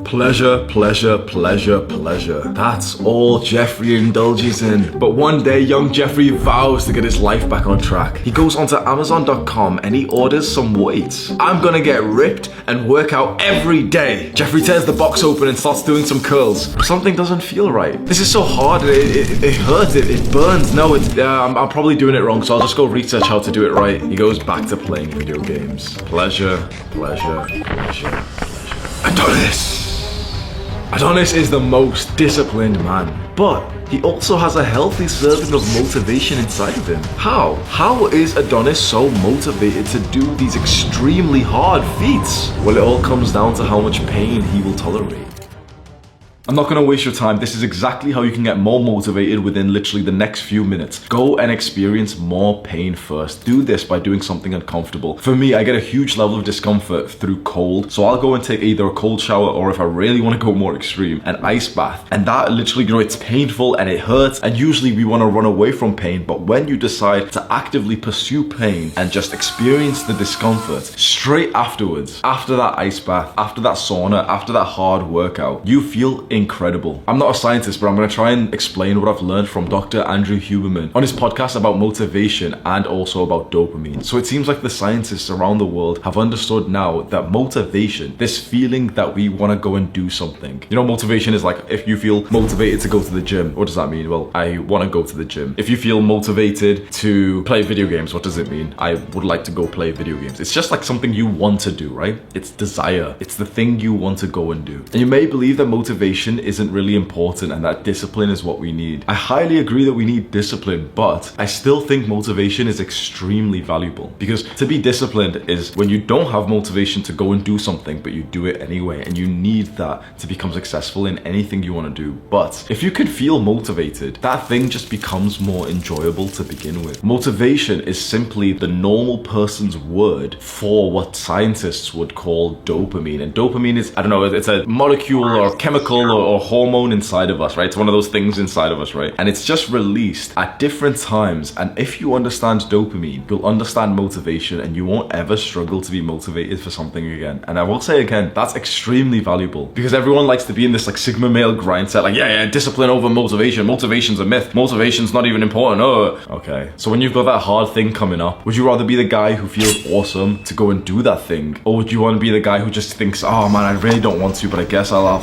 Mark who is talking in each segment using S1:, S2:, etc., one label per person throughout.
S1: Pleasure, pleasure, pleasure, pleasure. That's all Jeffrey indulges in. But one day, young Jeffrey vows to get his life back on track. He goes onto Amazon.com and he orders some weights. I'm gonna get ripped and work out every day. Jeffrey tears the box open and starts doing some curls. Something doesn't feel right. This is so hard. It hurts. It burns. No, I'm probably doing it wrong, so I'll just go research how to do it right. He goes back to playing video games. Pleasure, pleasure, pleasure, pleasure. Adonis is the most disciplined man, but he also has a healthy serving of motivation inside of him. How? How is Adonis so motivated to do these extremely hard feats? Well, it all comes down to how much pain he will tolerate. I'm not gonna waste your time. This is exactly how you can get more motivated within literally the next few minutes. Go and experience more pain first. Do this by doing something uncomfortable. For me, I get a huge level of discomfort through cold, so I'll go and take either a cold shower or, if I really want to go more extreme, an ice bath. And that literally, it's painful and it hurts, and usually we want to run away from pain, but when you decide to actively pursue pain and just experience the discomfort, straight afterwards, after that ice bath, after that sauna, after that hard workout, you feel incredible. I'm not a scientist, but I'm going to try and explain what I've learned from Dr. Andrew Huberman on his podcast about motivation and also about dopamine. So it seems like the scientists around the world have understood now that motivation, this feeling that we want to go and do something. Motivation is like if you feel motivated to go to the gym. What does that mean? Well, I want to go to the gym. If you feel motivated to play video games, what does it mean? I would like to go play video games. It's just like something you want to do, right? It's desire. It's the thing you want to go and do. And you may believe that motivation isn't really important and that discipline is what we need. I highly agree that we need discipline, but I still think motivation is extremely valuable, because to be disciplined is when you don't have motivation to go and do something, but you do it anyway, and you need that to become successful in anything you want to do. But if you can feel motivated, that thing just becomes more enjoyable to begin with. Motivation is simply the normal person's word for what scientists would call dopamine. And dopamine is, I don't know, it's a molecule or chemical or hormone inside of us, right? It's one of those things inside of us, right? And it's just released at different times. And if you understand dopamine, you'll understand motivation and you won't ever struggle to be motivated for something again. And I will say again, that's extremely valuable, because everyone likes to be in this like Sigma male grind set, like, yeah, discipline over motivation. Motivation's a myth. Motivation's not even important. Oh, okay. So when you've got that hard thing coming up, would you rather be the guy who feels awesome to go and do that thing? Or would you want to be the guy who just thinks, oh man, I really don't want to, but I guess I'll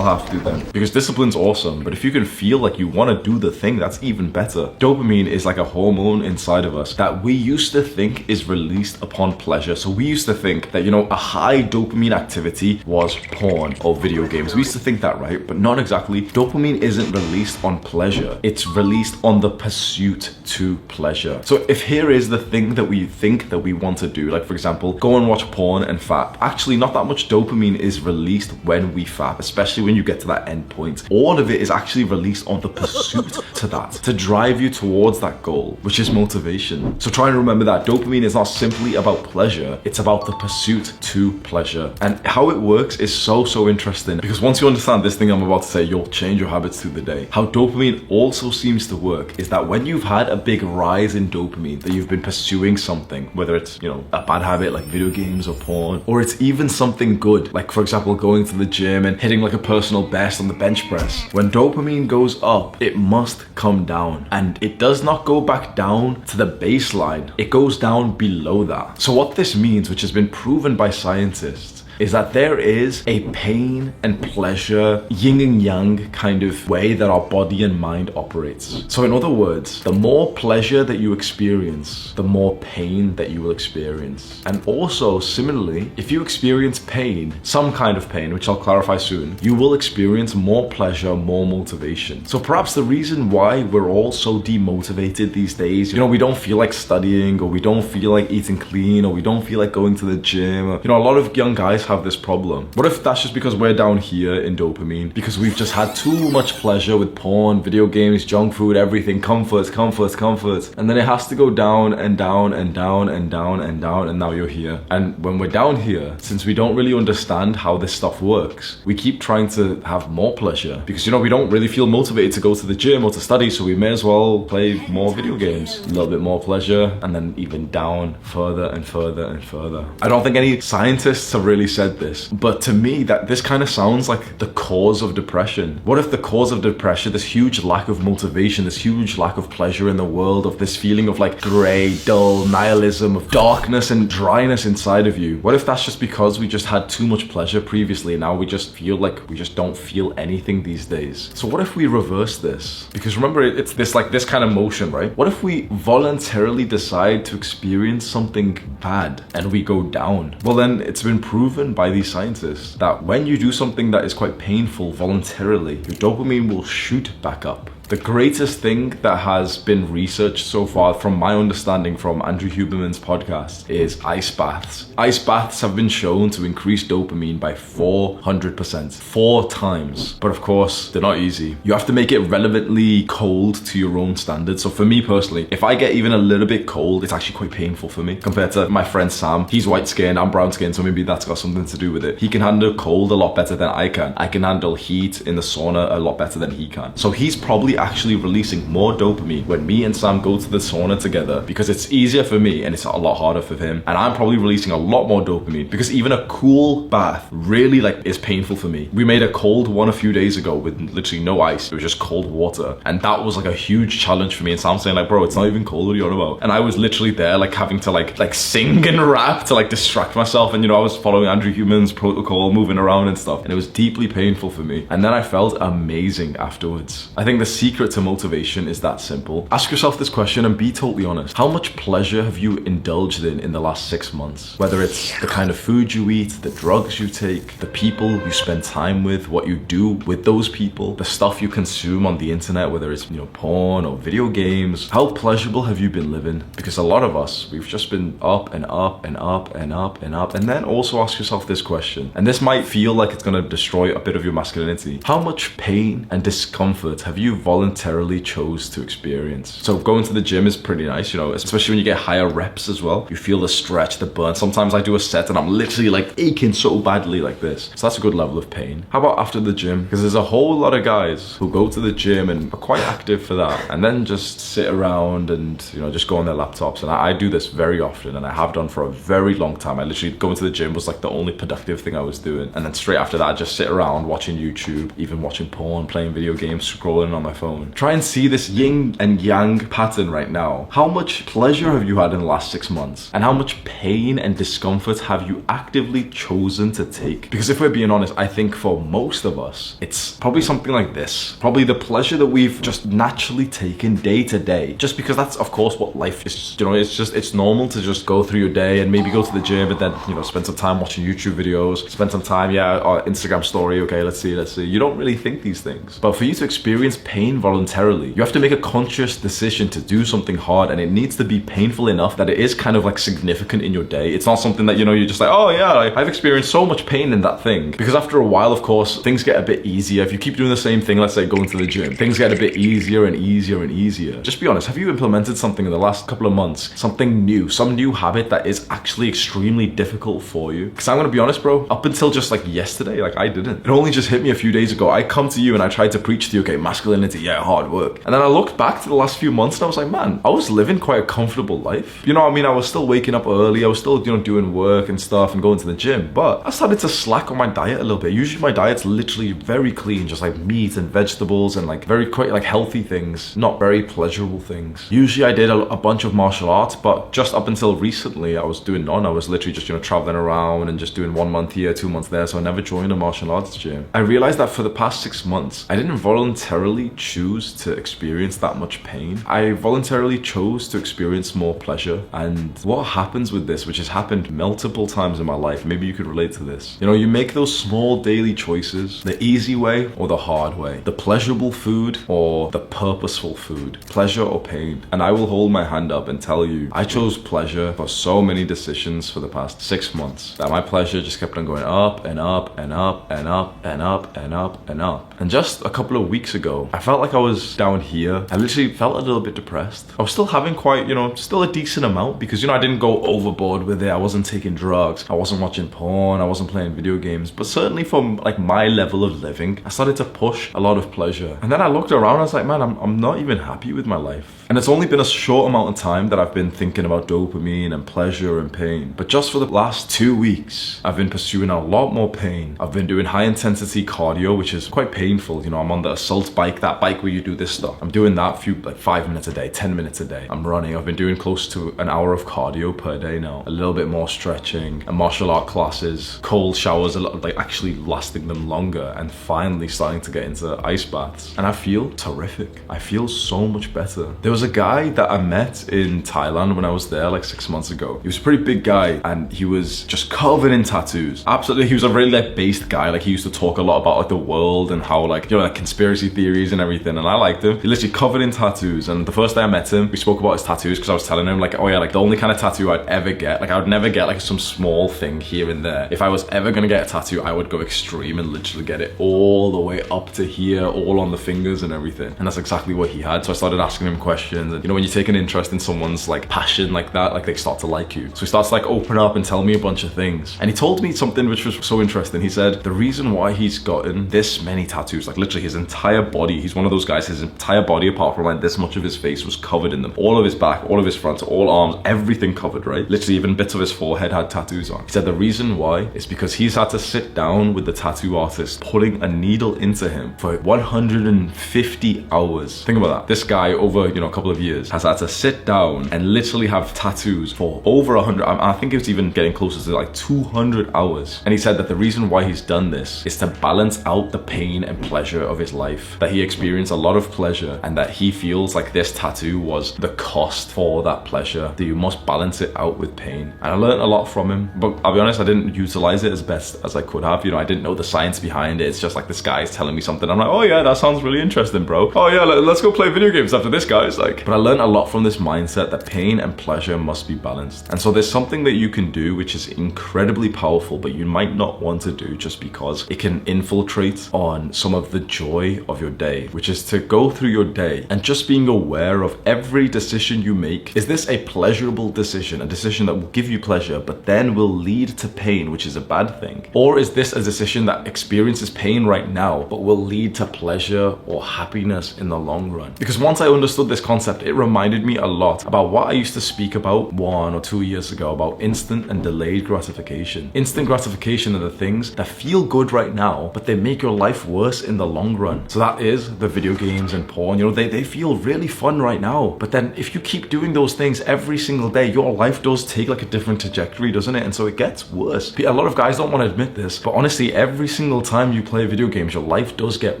S1: have to then? Because discipline's awesome, but if you can feel like you want to do the thing, that's even better. Dopamine is like a hormone inside of us that we used to think is released upon pleasure. So we used to think that, a high dopamine activity was porn or video games. We used to think that, right? But not exactly. Dopamine isn't released on pleasure. It's released on the pursuit to pleasure. So if here is the thing that we think that we want to do, like for example, go and watch porn and fap, actually not that much dopamine is released when we fap, especially when you get to that end point. All of it is actually released on the pursuit to that, to drive you towards that goal, which is motivation. So try and remember that dopamine is not simply about pleasure, it's about the pursuit to pleasure. And how it works is so interesting, because once you understand this thing I'm about to say, you'll change your habits through the day. How dopamine also seems to work is that when you've had a big rise in dopamine, that you've been pursuing something, whether it's, a bad habit like video games or porn, or it's even something good, like for example, going to the gym and hitting like a personal best on the bench press. When dopamine goes up, it must come down, and it does not go back down to the baseline. It goes down below that. So what this means, which has been proven by scientists, is that there is a pain and pleasure, yin and yang kind of way that our body and mind operates. So in other words, the more pleasure that you experience, the more pain that you will experience. And also similarly, if you experience pain, some kind of pain, which I'll clarify soon, you will experience more pleasure, more motivation. So perhaps the reason why we're all so demotivated these days, we don't feel like studying, or we don't feel like eating clean, or we don't feel like going to the gym. A lot of young guys have this problem. What if that's just because we're down here in dopamine, because we've just had too much pleasure with porn, video games, junk food, everything, comforts, and then it has to go down and down and down and down and down, and now you're here. And when we're down here, since we don't really understand how this stuff works, we keep trying to have more pleasure, because we don't really feel motivated to go to the gym or to study, so we may as well play more video games. A little bit more pleasure, and then even down further and further and further. I don't think any scientists have really said this, but to me that this kind of sounds like the cause of depression. What if the cause of depression, this huge lack of motivation, this huge lack of pleasure in the world, of this feeling of like grey, dull, nihilism, of darkness and dryness inside of you, what if that's just because we just had too much pleasure previously and now we just feel like we just don't feel anything these days? So what if we reverse this? Because remember, it's this kind of motion, right? What if we voluntarily decide to experience something bad and we go down? Well, then it's been proven by these scientists that when you do something that is quite painful voluntarily, your dopamine will shoot back up. The greatest thing that has been researched so far, from my understanding from Andrew Huberman's podcast, is ice baths. Ice baths have been shown to increase dopamine by 400%, 4 times. But of course, they're not easy. You have to make it relevantly cold to your own standards. So for me personally, if I get even a little bit cold, it's actually quite painful for me compared to my friend Sam. He's white skinned, I'm brown skinned, so maybe that's got something to do with it. He can handle cold a lot better than I can. I can handle heat in the sauna a lot better than he can. So he's probably actually releasing more dopamine when me and Sam go to the sauna together, because it's easier for me and it's a lot harder for him. And I'm probably releasing a lot more dopamine because even a cool bath really is painful for me. We made a cold one a few days ago with literally no ice. It was just cold water, and that was like a huge challenge for me. And Sam's saying like, bro, it's not even cold, what are you on about? And I was literally there like having to like sing and rap to like distract myself, and I was following Andrew Huberman's protocol, moving around and stuff, and it was deeply painful for me. And then I felt amazing afterwards. I think the secret to motivation is that simple. Ask yourself this question and be totally honest. How much pleasure have you indulged in the last 6 months? Whether it's the kind of food you eat, the drugs you take, the people you spend time with, what you do with those people, the stuff you consume on the internet, whether it's porn or video games. How pleasurable have you been living? Because a lot of us, we've just been up and up and up and up and up. And then also ask yourself this question, and this might feel like it's going to destroy a bit of your masculinity. How much pain and discomfort have you voluntarily chose to experience? So going to the gym is pretty nice, especially when you get higher reps as well. You feel the stretch, the burn. Sometimes I do a set and I'm literally like aching so badly like this. So that's a good level of pain. How about after the gym? Because there's a whole lot of guys who go to the gym and are quite active for that, and then just sit around and just go on their laptops. And I do this very often, and I have done for a very long time. I literally going to the gym was like the only productive thing I was doing, and then straight after that I just sit around watching YouTube, even watching porn, playing video games, scrolling on my phone. Try and see this yin and yang pattern right now. How much pleasure have you had in the last 6 months? And how much pain and discomfort have you actively chosen to take? Because if we're being honest, I think for most of us, it's probably something like this. Probably the pleasure that we've just naturally taken day to day. Just because that's, of course, what life is. It's normal to just go through your day and maybe go to the gym and then, spend some time watching YouTube videos, spend some time, or Instagram story, okay, let's see. You don't really think these things. But for you to experience pain voluntarily, you have to make a conscious decision to do something hard, and it needs to be painful enough that it is kind of like significant in your day. It's not something that, you're just like, oh yeah, I've experienced so much pain in that thing. Because after a while, of course, things get a bit easier. If you keep doing the same thing, let's say going to the gym, things get a bit easier and easier and easier. Just be honest, have you implemented something in the last couple of months? Something new, some new habit that is actually extremely difficult for you? Because I'm gonna be honest, bro, up until just like yesterday, I didn't. It only just hit me a few days ago. I come to you and I tried to preach to you, okay, masculinity, yeah, hard work. And then I looked back to the last few months and I was like, man, I was living quite a comfortable life. I was still waking up early. I was still, doing work and stuff and going to the gym. But I started to slack on my diet a little bit. Usually my diet's literally very clean, just like meat and vegetables and very quite healthy things, not very pleasurable things. Usually I did a bunch of martial arts, but just up until recently I was doing none. I was literally just, traveling around and just doing 1 month here, 2 months there. So I never joined a martial arts gym. I realized that for the past 6 months, I didn't voluntarily choose to experience that much pain. I voluntarily chose to experience more pleasure. And what happens with this, which has happened multiple times in my life, maybe you could relate to this. You make those small daily choices, the easy way or the hard way, the pleasurable food or the purposeful food, pleasure or pain. And I will hold my hand up and tell you, I chose pleasure for so many decisions for the past 6 months that my pleasure just kept on going up and up and up and up and up and up and up. And just a couple of weeks ago, I felt like I was down here. I literally felt a little bit depressed. I was still having quite, still a decent amount because, I didn't go overboard with it. I wasn't taking drugs. I wasn't watching porn. I wasn't playing video games. But certainly from my level of living, I started to push a lot of pleasure. And then I looked around and I was like, man, I'm not even happy with my life. And it's only been a short amount of time that I've been thinking about dopamine and pleasure and pain. But just for the last 2 weeks, I've been pursuing a lot more pain. I've been doing high intensity cardio, which is quite painful. You know, I'm on the assault bike, that bike where you do this stuff. I'm doing that like 5 minutes a day, 10 minutes a day. I'm running. I've been doing close to an hour of cardio per day now. A little bit more stretching and martial art classes, cold showers, like actually lasting them longer, and finally starting to get into ice baths. And I feel terrific. I feel so much better. There was a guy that I met in Thailand when I was there like 6 months ago. He was a pretty big guy and he was just covered in tattoos. Absolutely, he was a really like based guy. Like he used to talk a lot about like the world and how like, you know, like conspiracy theories and everything, and I liked him. He literally covered in tattoos, and the first day I met him, we spoke about his tattoos because I was telling him like, oh yeah, like the only kind of tattoo I'd ever get, like I would never get like some small thing here and there. If I was ever gonna get a tattoo, I would go extreme and literally get it all the way up to here, all on the fingers and everything. And that's exactly what he had. So I started asking him questions, and you know, when you take an interest in someone's like passion like that, like they start to like you. So he starts to like open up and tell me a bunch of things. And he told me something which was so interesting. He said the reason why he's gotten this many tattoos, like literally his entire body, he's one of those guys, his entire body apart from like this much of his face was covered in them. All of his back, all of his front, all arms, everything covered, right? Literally even bits of his forehead had tattoos on. He said the reason why is because he's had to sit down with the tattoo artist putting a needle into him for 150 hours. Think about that. This guy over, you know, a couple of years has had to sit down and literally have tattoos for over 100, I think it's even getting closer to like 200 hours. And he said that the reason why he's done this is to balance out the pain and pleasure of his life. That he experienced a lot of pleasure and that he feels like this tattoo was the cost for that pleasure, that you must balance it out with pain. And I learned a lot from him, but I'll be honest, I didn't utilize it as best as I could have. You know, I didn't know the science behind it. It's just like this guy's telling me something. I'm like, oh yeah, that sounds really interesting, bro. Oh yeah, let's go play video games after this, guys. Like, but I learned a lot from this mindset that pain and pleasure must be balanced. And so there's something that you can do which is incredibly powerful, but you might not want to do just because it can infiltrate on some of the joy of your day, which is to go through your day and just being aware of every decision you make. Is this a pleasurable decision, a decision that will give you pleasure but then will lead to pain, which is a bad thing? Or is this a decision that experiences pain right now but will lead to pleasure or happiness in the long run? Because once I understood this concept, it reminded me a lot about what I used to speak about 1 or 2 years ago about instant and delayed gratification. Instant gratification are the things that feel good right now, but they make your life worse in the long run. So that is the video games and porn. You know, they feel really fun right now, but then if you keep doing those things every single day, your life does take like a different trajectory, doesn't it? And so it gets worse. A lot of guys don't want to admit this, but honestly, every single time you play video games, your life does get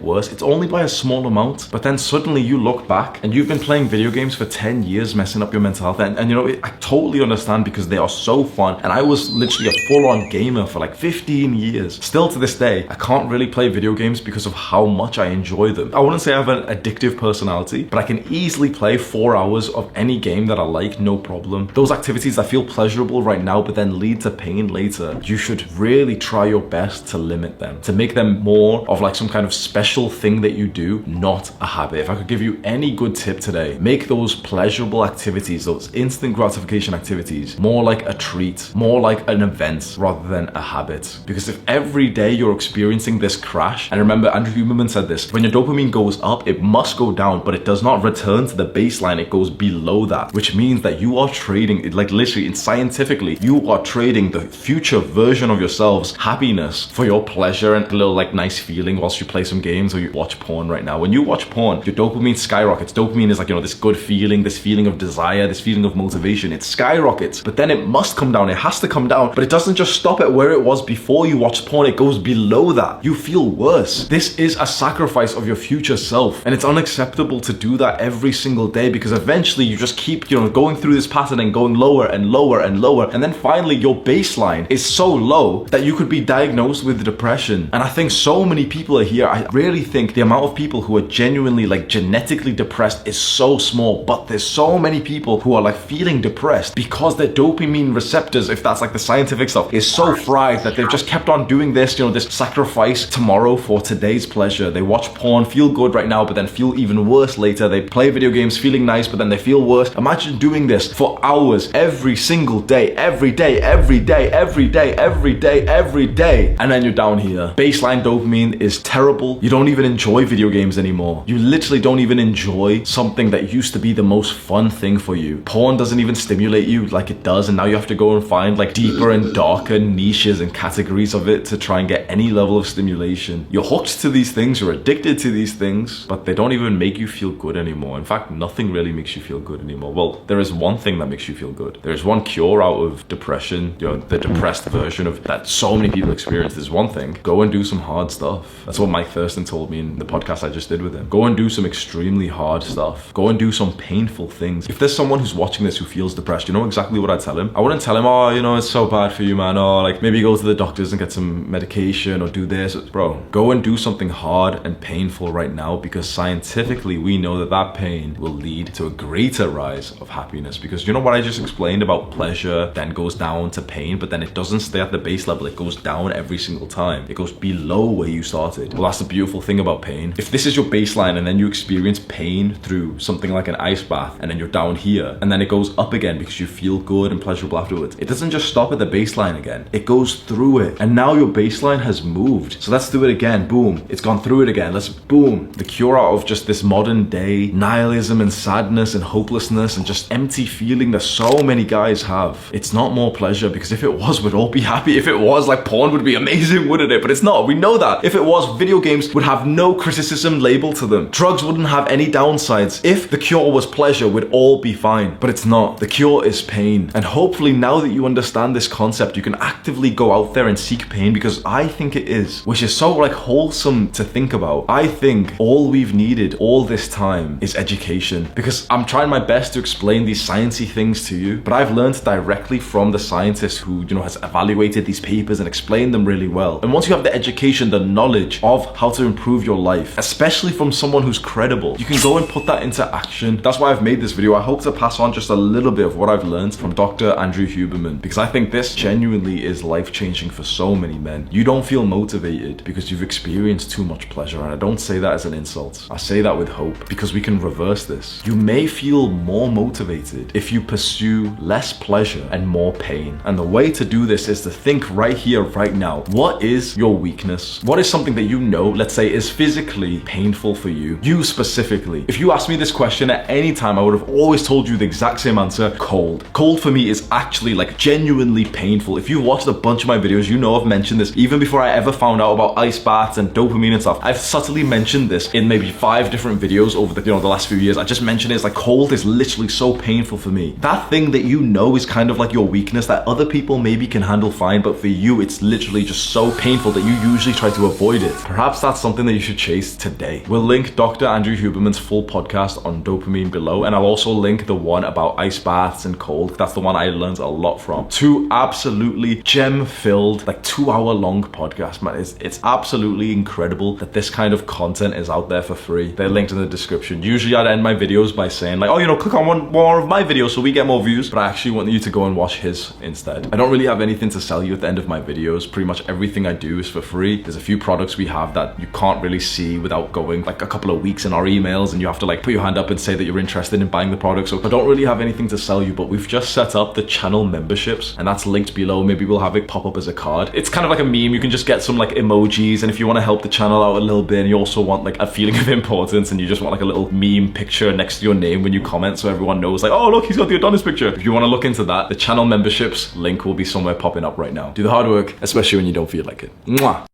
S1: worse. It's only by a small amount, but then suddenly you look back and you've been playing video games for 10 years, messing up your mental health. And you know, I totally understand because they are so fun. And I was literally a full-on gamer for like 15 years. Still to this day, I can't really play video games because of how much I enjoy them. I wouldn't say I have an addictive personality, but I can easily play 4 hours of any game that I like, no problem. Those activities that feel pleasurable right now, but then lead to pain later, you should really try your best to limit them, to make them more of like some kind of special thing that you do, not a habit. If I could give you any good tip today, make those pleasurable activities, those instant gratification activities, more like a treat, more like an event rather than a habit. Because if every day you're experiencing this crash, and remember, Andrew Huberman said this, when your dopamine goes up, it must go down, but it does not return to the baseline, it goes below that, which means that you are trading, like literally and scientifically, you are trading the future version of yourselves happiness for your pleasure and a little like nice feeling whilst you play some games or you watch porn right now. When you watch porn, your dopamine skyrockets. Dopamine is like, you know, this good feeling, this feeling of desire, this feeling of motivation. It skyrockets, but then it must come down. It has to come down, but it doesn't just stop at where it was before you watched porn. It goes below that. You feel worse. This is a sacrifice of your future self, and it's unacceptable to do that every single day because eventually you just keep, you know, going through this pattern and going lower and lower and lower, and then finally your baseline is so low that you could be diagnosed with depression. And I think so many people are here. I really think the amount of people who are genuinely like genetically depressed is so small, but there's so many people who are like feeling depressed because their dopamine receptors, if that's like the scientific stuff, is so fried that they've just kept on doing this, you know, this sacrifice tomorrow for today's pleasure. They watch porn, feel good right now, but then feel even worse later. They play video games feeling nice, but then they feel worse. Imagine doing this for hours every single day, every day, every day, every day, every day, every day, and then you're down here. Baseline dopamine is terrible. You don't even enjoy video games anymore. You literally don't even enjoy something that that used to be the most fun thing for you. Porn doesn't even stimulate you like it does, and now you have to go and find like deeper and darker niches and categories of it to try and get any level of stimulation. You're hooked to these things, you're addicted to these things, but they don't even make you feel good anymore. In fact, nothing really makes you feel good anymore. Well, there is one thing that makes you feel good. There is one cure out of depression, you know, the depressed version of that so many people experience. There's one thing: go and do some hard stuff. That's what Mike Thurston told me in the podcast I just did with him. Go and do some extremely hard stuff. Go and do some painful things. If there's someone who's watching this who feels depressed, you know exactly what I tell him? I wouldn't tell him, oh, you know, it's so bad for you, man. Oh, like maybe go to the doctors and get some medication or do this. Bro, go and do something hard and painful right now, because scientifically we know that that pain will lead to a greater rise of happiness. Because you know what I just explained about pleasure then goes down to pain, but then it doesn't stay at the base level. It goes down every single time. It goes below where you started. Well, that's the beautiful thing about pain. If this is your baseline and then you experience pain through something like an ice bath, and then you're down here, and then it goes up again because you feel good and pleasurable afterwards, it doesn't just stop at the baseline again. It goes through it, and now your baseline has moved. So let's do it again. Boom, it's gone through it again. Let's boom. The cure out of just this modern day nihilism and sadness and hopelessness and just empty feeling that so many guys have, it's not more pleasure, because if it was, we'd all be happy. If it was, like, porn would be amazing, wouldn't it? But it's not. We know that. If it was, video games would have no criticism labeled to them. Drugs wouldn't have any downsides. If the cure was pleasure, we'd all be fine. But it's not. The cure is pain. And hopefully now that you understand this concept, you can actively go out there and seek pain, because I think it is, which is so like wholesome to think about. I think all we've needed all this time is education, because I'm trying my best to explain these sciencey things to you, but I've learned directly from the scientist who, you know, has evaluated these papers and explained them really well. And once you have the education, the knowledge of how to improve your life, especially from someone who's credible, you can go and put that into action. That's why I've made this video. I hope to pass on just a little bit of what I've learned from Dr. Andrew Huberman, because I think this genuinely is life-changing for so many men. You don't feel motivated because you've experienced too much pleasure, and I don't say that as an insult. I say that with hope, because we can reverse this. You may feel more motivated if you pursue less pleasure and more pain. And the way to do this is to think right here, right now. What is your weakness? What is something that you know, let's say, is physically painful for you? You specifically. If you asked me this question at any time, I would have always told you the exact same answer: cold. Cold for me is actually like genuinely painful. If you've watched a bunch of my videos, you know I've mentioned this even before I ever found out about ice baths and dopamine and stuff. I've subtly mentioned this in maybe 5 different videos over the last few years. I just mentioned it. It's like cold is literally so painful for me. That thing that you know is kind of like your weakness that other people maybe can handle fine, but for you it's literally just so painful that you usually try to avoid it. Perhaps that's something that you should chase today. We'll link Dr. Andrew Huberman's full podcast on dopamine below, and I'll also link the one about ice baths and cold. That's the one I learned a lot from. 2 absolutely gem-filled, like 2-hour-long podcasts, man. It's absolutely incredible that this kind of content is out there for free. They're linked in the description. Usually I'd end my videos by saying like, oh, you know, click on one more of my videos so we get more views, but I actually want you to go and watch his instead. I don't really have anything to sell you at the end of my videos. Pretty much everything I do is for free. There's a few products we have that you can't really see without going like a couple of weeks in our emails, and you have to like put your hand up and say that you're interested in buying the product. So I don't really have anything to sell you, but we've just set up the channel memberships, and that's linked below. Maybe we'll have it pop up as a card. It's kind of like a meme. You can just get some like emojis, and if you want to help the channel out a little bit and you also want like a feeling of importance and you just want like a little meme picture next to your name when you comment so everyone knows like, oh look, he's got the Adonis picture. If you want to look into that, the channel memberships link will be somewhere popping up right now. Do the hard work, especially when you don't feel like it. Mwah.